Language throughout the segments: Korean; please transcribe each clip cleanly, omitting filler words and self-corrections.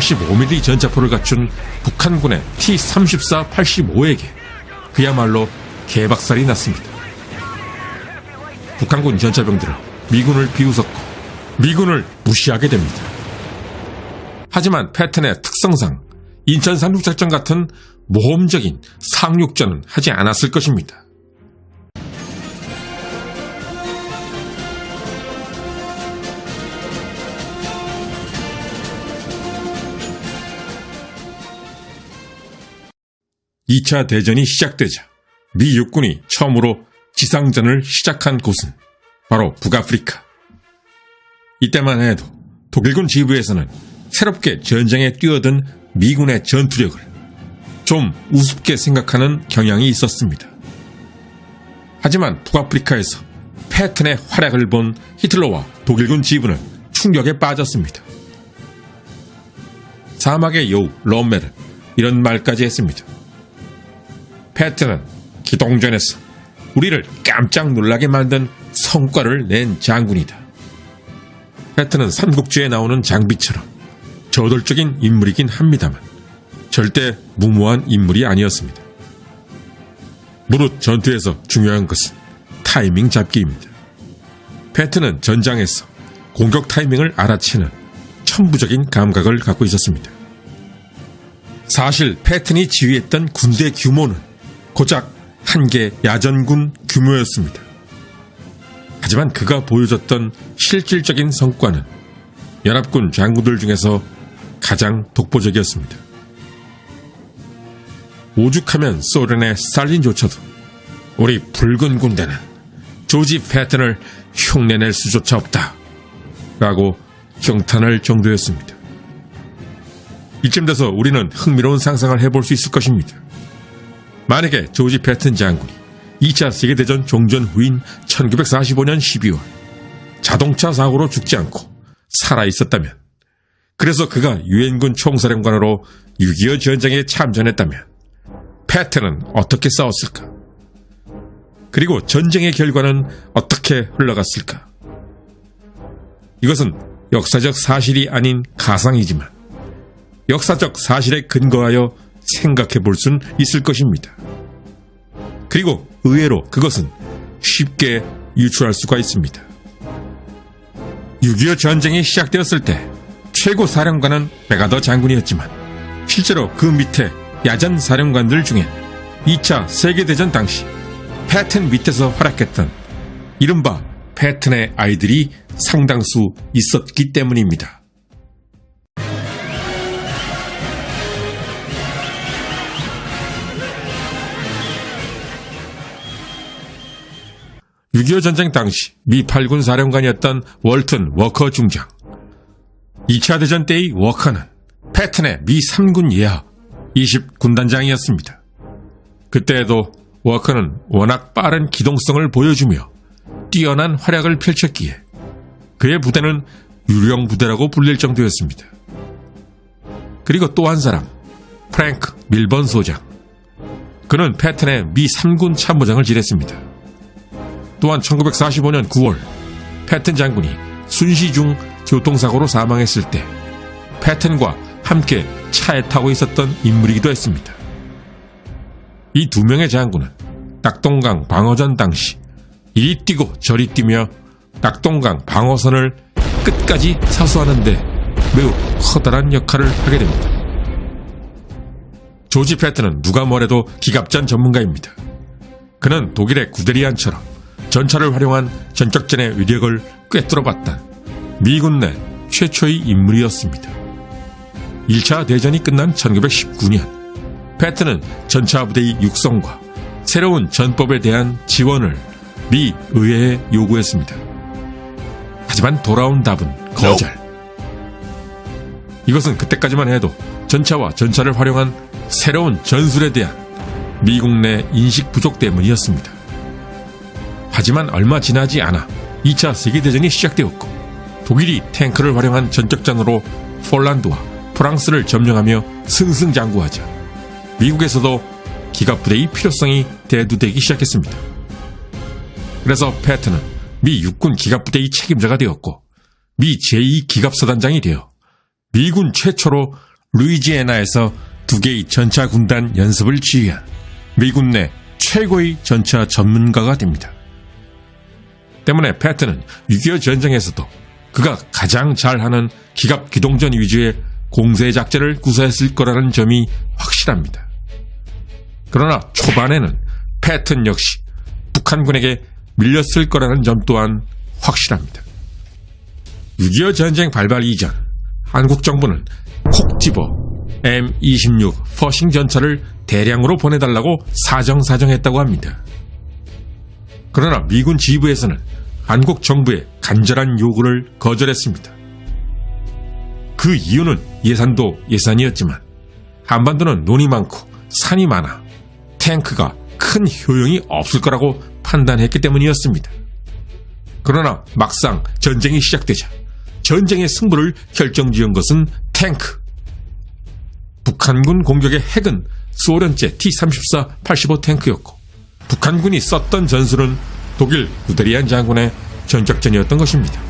85mm 전차포를 갖춘 북한군의 T-34-85에게 그야말로 개박살이 났습니다. 북한군 전차병들은 미군을 비웃었고 미군을 무시하게 됩니다. 하지만 패튼의 특성상 인천 상륙작전 같은 모험적인 상륙전은 하지 않았을 것입니다. (2차) 대전이 시작되자 미 육군이 처음으로 지상전을 시작한 곳은 바로 북아프리카. 이때만 해도 독일군 지부에서는 새롭게 전장에 뛰어든 미군의 전투력을 좀 우습게 생각하는 경향이 있었습니다. 하지만 북아프리카에서 패튼의 활약을 본 히틀러와 독일군 지부는 충격에 빠졌습니다. 사막의 여우 롬멜은 이런 말까지 했습니다. 패튼은 기동전에서 우리를 깜짝 놀라게 만든 성과를 낸 장군이다. 패튼은 삼국지에 나오는 장비처럼 저돌적인 인물이긴 합니다만 절대 무모한 인물이 아니었습니다. 무릇 전투에서 중요한 것은 타이밍 잡기입니다. 패튼은 전장에서 공격 타이밍을 알아채는 천부적인 감각을 갖고 있었습니다. 사실 패튼이 지휘했던 군대 규모는 고작 한 개 야전군 규모였습니다. 하지만 그가 보여줬던 실질적인 성과는 연합군 장군들 중에서 가장 독보적이었습니다. 오죽하면 소련의 스탈린조차도 우리 붉은 군대는 조지 패튼을 흉내낼 수조차 없다 라고 경탄할 정도였습니다. 이쯤 돼서 우리는 흥미로운 상상을 해볼 수 있을 것입니다. 만약에 조지 패튼 장군이 2차 세계대전 종전 후인 1945년 12월 자동차 사고로 죽지 않고 살아있었다면, 그래서 그가 유엔군 총사령관으로 6.25 전쟁에 참전했다면 패튼은 어떻게 싸웠을까? 그리고 전쟁의 결과는 어떻게 흘러갔을까? 이것은 역사적 사실이 아닌 가상이지만 역사적 사실에 근거하여 생각해 볼 수는 있을 것입니다. 그리고 의외로 그것은 쉽게 유추할 수가 있습니다. 6.25 전쟁이 시작되었을 때 최고 사령관은 메가더 장군이었지만 실제로 그 밑에 야전 사령관들 중엔 2차 세계대전 당시 패튼 밑에서 활약했던 이른바 패튼의 아이들이 상당수 있었기 때문입니다. 6.25 전쟁 당시 미 8군 사령관이었던 월튼 워커 중장. 2차 대전 때의 워커는 패튼의 미 3군 예하 20군단장이었습니다. 그때에도 워커는 워낙 빠른 기동성을 보여주며 뛰어난 활약을 펼쳤기에 그의 부대는 유령 부대라고 불릴 정도였습니다. 그리고 또 한 사람, 프랭크 밀번 소장. 그는 패튼의 미 3군 참모장을 지냈습니다. 또한 1945년 9월 패튼 장군이 순시 중 교통사고로 사망했을 때 패튼과 함께 차에 타고 있었던 인물이기도 했습니다. 이 두 명의 장군은 낙동강 방어전 당시 이리 뛰고 저리 뛰며 낙동강 방어선을 끝까지 사수하는 데 매우 커다란 역할을 하게 됩니다. 조지 패튼은 누가 뭐래도 기갑전 전문가입니다. 그는 독일의 구데리안처럼 전차를 활용한 전격전의 위력을 꿰뚫어봤던 미군 내 최초의 인물이었습니다. 1차 대전이 끝난 1919년 패튼은 전차 부대의 육성과 새로운 전법에 대한 지원을 미 의회에 요구했습니다. 하지만 돌아온 답은 거절. 이것은 그때까지만 해도 전차와 전차를 활용한 새로운 전술에 대한 미국 내 인식 부족 때문이었습니다. 하지만 얼마 지나지 않아 2차 세계대전이 시작되었고 독일이 탱크를 활용한 전격전으로 폴란드와 프랑스를 점령하며 승승장구하자 미국에서도 기갑부대의 필요성이 대두되기 시작했습니다. 그래서 패튼은 미 육군 기갑부대의 책임자가 되었고 미 제2기갑사단장이 되어 미군 최초로 루이지애나에서 2개의 전차 군단 연습을 지휘한 미군 내 최고의 전차 전문가가 됩니다. 때문에 패튼은 6.25 전쟁에서도 그가 가장 잘하는 기갑 기동전 위주의 공세 작전을 구사했을 거라는 점이 확실합니다. 그러나 초반에는 패튼 역시 북한군에게 밀렸을 거라는 점 또한 확실합니다. 6.25 전쟁 발발 이전 한국 정부는 콕 집어 M26 퍼싱 전차를 대량으로 보내달라고 사정사정했다고 합니다. 그러나 미군 지휘부에서는 한국 정부의 간절한 요구를 거절했습니다. 그 이유는 예산도 예산이었지만 한반도는 논이 많고 산이 많아 탱크가 큰 효용이 없을 거라고 판단했기 때문이었습니다. 그러나 막상 전쟁이 시작되자 전쟁의 승부를 결정지은 것은 탱크. 북한군 공격의 핵은 소련제 T-34-85 탱크였고 북한군이 썼던 전술은 독일 구데리안 장군의 전격전이었던 것입니다.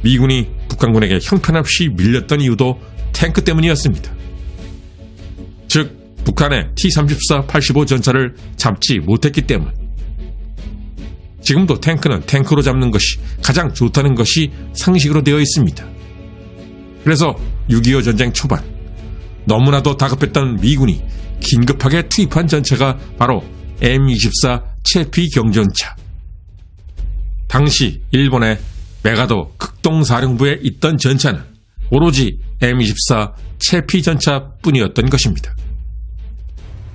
미군이 북한군에게 형편없이 밀렸던 이유도 탱크 때문이었습니다. 즉 북한의 T-34-85 전차를 잡지 못했기 때문. 지금도 탱크는 탱크로 잡는 것이 가장 좋다는 것이 상식으로 되어 있습니다. 그래서 6.25 전쟁 초반 너무나도 다급했던 미군이 긴급하게 투입한 전차가 바로 M24 체피 경전차. 당시 일본의 메가도 극동사령부에 있던 전차는 오로지 M24 체피 전차뿐이었던 것입니다.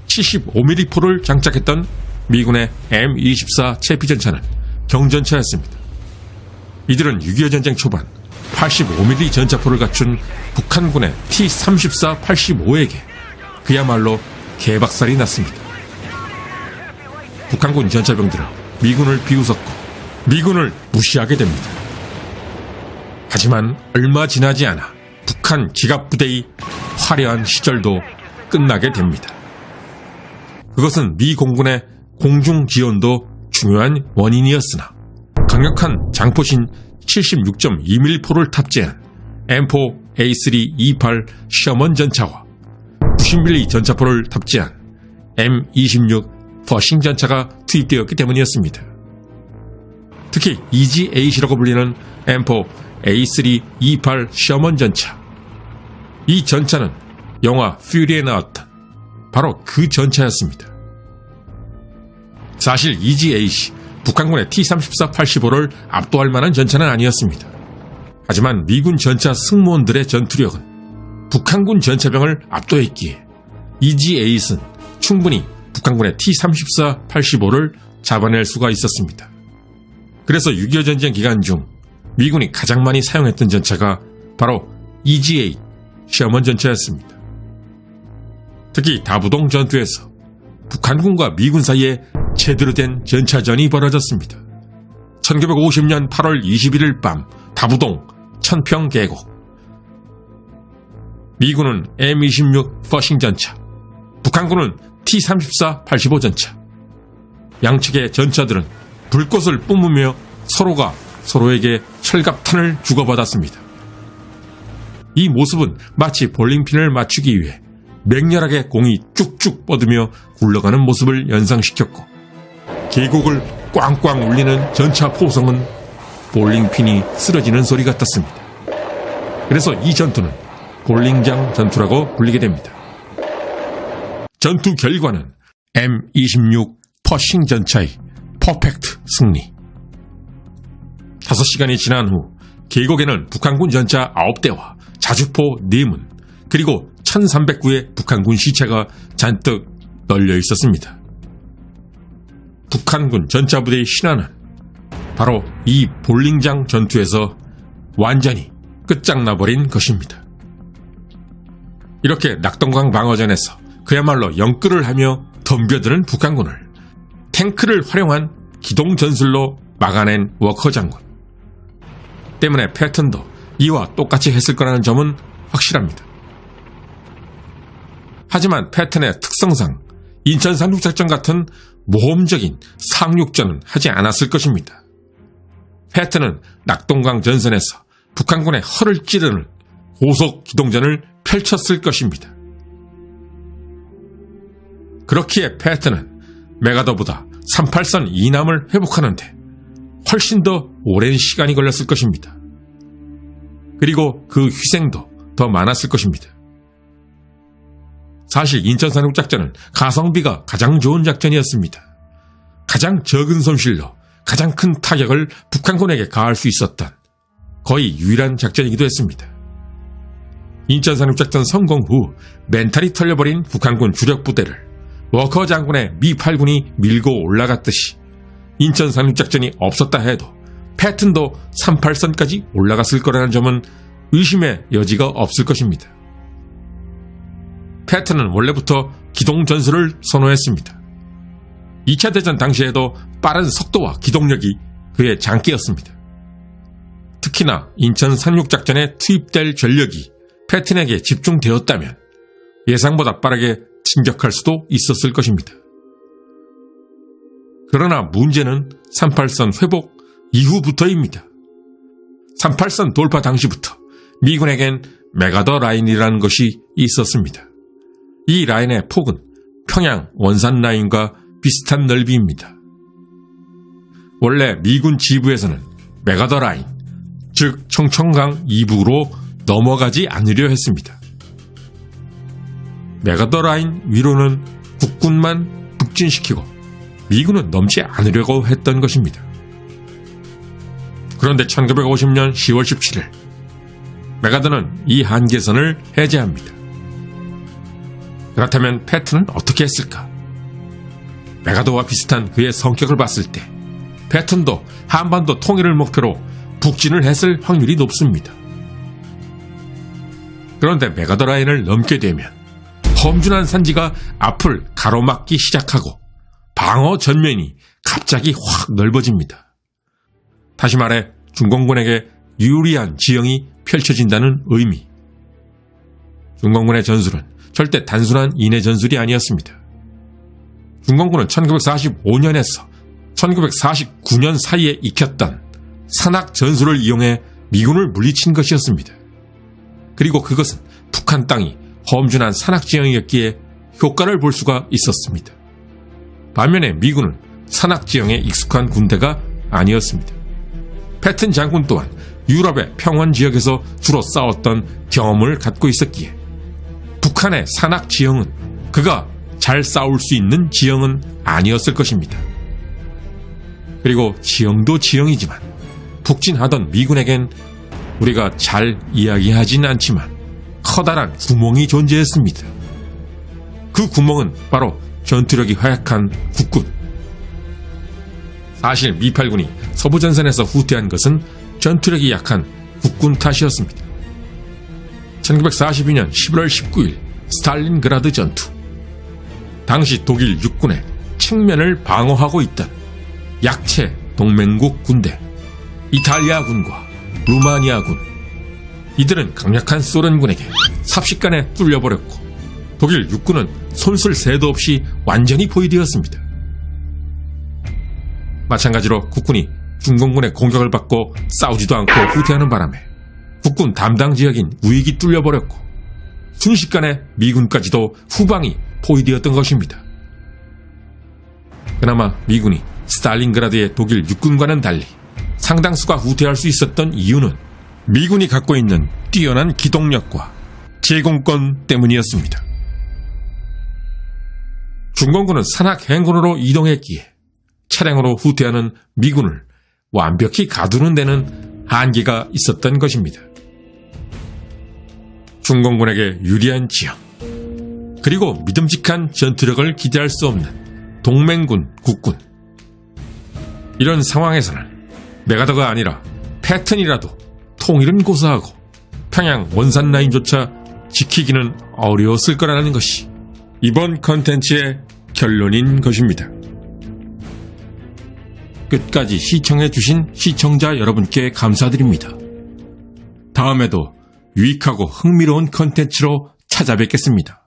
75mm 포를 장착했던 미군의 M24 체피 전차는 경전차였습니다. 이들은 6.25 전쟁 초반 85mm 전차포를 갖춘 북한군의 T-34-85에게 그야말로 개박살이 났습니다. 북한군 전차병들은 미군을 비웃었고 미군을 무시하게 됩니다. 하지만 얼마 지나지 않아 북한 기갑부대의 화려한 시절도 끝나게 됩니다. 그것은 미 공군의 공중 지원도 중요한 원인이었으나 강력한 장포신 76.2mm 포를 탑재한 M4 A328 셔먼 전차와 90mm 전차포를 탑재한 M26 퍼싱 전차가 투입되었기 때문이었습니다. 특히 EGAC라고 불리는 M4 A328 셔먼 전차. 이 전차는 영화 퓨리에 나왔던 바로 그 전차였습니다. 사실 EGAC, 북한군의 T-34-85를 압도할 만한 전차는 아니었습니다. 하지만 미군 전차 승무원들의 전투력은 북한군 전차병을 압도했기에 EGAC는 충분히 북한군의 T-34-85를 잡아낼 수가 있었습니다. 그래서 6.25 전쟁 기간 중 미군이 가장 많이 사용했던 전차가 바로 EGA 셔먼 전차였습니다. 특히 다부동 전투에서 북한군과 미군 사이에 제대로 된 전차전이 벌어졌습니다. 1950년 8월 21일 밤 다부동 천평 계곡. 미군은 M26 퍼싱 전차, 북한군은 T-34-85 전차. 양측의 전차들은 불꽃을 뿜으며 서로가 서로에게 철갑탄을 주고받았습니다. 이 모습은 마치 볼링핀을 맞추기 위해 맹렬하게 공이 쭉쭉 뻗으며 굴러가는 모습을 연상시켰고 계곡을 꽝꽝 울리는 전차 포성은 볼링핀이 쓰러지는 소리 같았습니다. 그래서 이 전투는 볼링장 전투라고 불리게 됩니다. 전투 결과는 M26 퍼싱 전차의 퍼펙트 승리. 5시간이 지난 후 계곡에는 북한군 전차 9대와 자주포 4문 그리고 1309의 북한군 시체가 잔뜩 널려 있었습니다. 북한군 전차부대의 신화는 바로 이 볼링장 전투에서 완전히 끝장나버린 것입니다. 이렇게 낙동강 방어전에서 그야말로 영끌을 하며 덤벼드는 북한군을 탱크를 활용한 기동전술로 막아낸 워커 장군. 때문에 패턴도 이와 똑같이 했을 거라는 점은 확실합니다. 하지만 패턴의 특성상 인천 상륙작전 같은 모험적인 상륙전은 하지 않았을 것입니다. 패턴은 낙동강 전선에서 북한군의 허를 찌르는 고속 기동전을 펼쳤을 것입니다. 그렇기에 패튼은 메가더보다 38선 이남을 회복하는데 훨씬 더 오랜 시간이 걸렸을 것입니다. 그리고 그 희생도 더 많았을 것입니다. 사실 인천 상륙작전은 가성비가 가장 좋은 작전이었습니다. 가장 적은 손실로 가장 큰 타격을 북한군에게 가할 수 있었던 거의 유일한 작전이기도 했습니다. 인천 상륙작전 성공 후 멘탈이 털려버린 북한군 주력 부대를 워커 장군의 미 8군이 밀고 올라갔듯이 인천 상륙작전이 없었다 해도 패튼도 38선까지 올라갔을 거라는 점은 의심의 여지가 없을 것입니다. 패튼은 원래부터 기동전술을 선호했습니다. 2차 대전 당시에도 빠른 속도와 기동력이 그의 장기였습니다. 특히나 인천 상륙작전에 투입될 전력이 패튼에게 집중되었다면 예상보다 빠르게 진격할 수도 있었을 것입니다. 그러나 문제는 38선 회복 이후부터입니다. 38선 돌파 당시부터 미군에겐 메가더 라인이라는 것이 있었습니다. 이 라인의 폭은 평양 원산 라인과 비슷한 넓이입니다. 원래 미군 지부에서는 메가더 라인, 즉 청천강 이북으로 넘어가지 않으려 했습니다. 메가더 라인 위로는 국군만 북진시키고 미군은 넘지 않으려고 했던 것입니다. 그런데 1950년 10월 17일 메가더는 이 한계선을 해제합니다. 그렇다면 패튼은 어떻게 했을까? 메가더와 비슷한 그의 성격을 봤을 때 패튼도 한반도 통일을 목표로 북진을 했을 확률이 높습니다. 그런데 메가더 라인을 넘게 되면 험준한 산지가 앞을 가로막기 시작하고 방어 전면이 갑자기 확 넓어집니다. 다시 말해 중공군에게 유리한 지형이 펼쳐진다는 의미. 중공군의 전술은 절대 단순한 인해 전술이 아니었습니다. 중공군은 1945년에서 1949년 사이에 익혔던 산악 전술을 이용해 미군을 물리친 것이었습니다. 그리고 그것은 북한 땅이 험준한 산악 지형이었기에 효과를 볼 수가 있었습니다. 반면에 미군은 산악 지형에 익숙한 군대가 아니었습니다. 패튼 장군 또한 유럽의 평원 지역에서 주로 싸웠던 경험을 갖고 있었기에 북한의 산악 지형은 그가 잘 싸울 수 있는 지형은 아니었을 것입니다. 그리고 지형도 지형이지만 북진하던 미군에겐 우리가 잘 이야기하진 않지만 커다란 구멍이 존재했습니다. 그 구멍은 바로 전투력이 허약한 국군. 사실 미8군이 서부전선에서 후퇴한 것은 전투력이 약한 국군 탓이었습니다. 1942년 11월 19일 스탈린그라드 전투. 당시 독일 육군의 측면을 방어하고 있던 약체 동맹국 군대, 이탈리아군과 루마니아군. 이들은 강력한 소련군에게 삽시간에 뚫려버렸고 독일 육군은 손쓸 새도 없이 완전히 포위되었습니다. 마찬가지로 국군이 중공군의 공격을 받고 싸우지도 않고 후퇴하는 바람에 국군 담당 지역인 우익이 뚫려버렸고 순식간에 미군까지도 후방이 포위되었던 것입니다. 그나마 미군이 스탈린그라드의 독일 육군과는 달리 상당수가 후퇴할 수 있었던 이유는 미군이 갖고 있는 뛰어난 기동력과 제공권 때문이었습니다. 중공군은 산악 행군으로 이동했기에 차량으로 후퇴하는 미군을 완벽히 가두는 데는 한계가 있었던 것입니다. 중공군에게 유리한 지형, 그리고 믿음직한 전투력을 기대할 수 없는 동맹군, 국군. 이런 상황에서는 메가더가 아니라 패튼이라도 통일은 고사하고 평양 원산 라인조차 지키기는 어려웠을 거라는 것이 이번 컨텐츠의 결론인 것입니다. 끝까지 시청해주신 시청자 여러분께 감사드립니다. 다음에도 유익하고 흥미로운 컨텐츠로 찾아뵙겠습니다.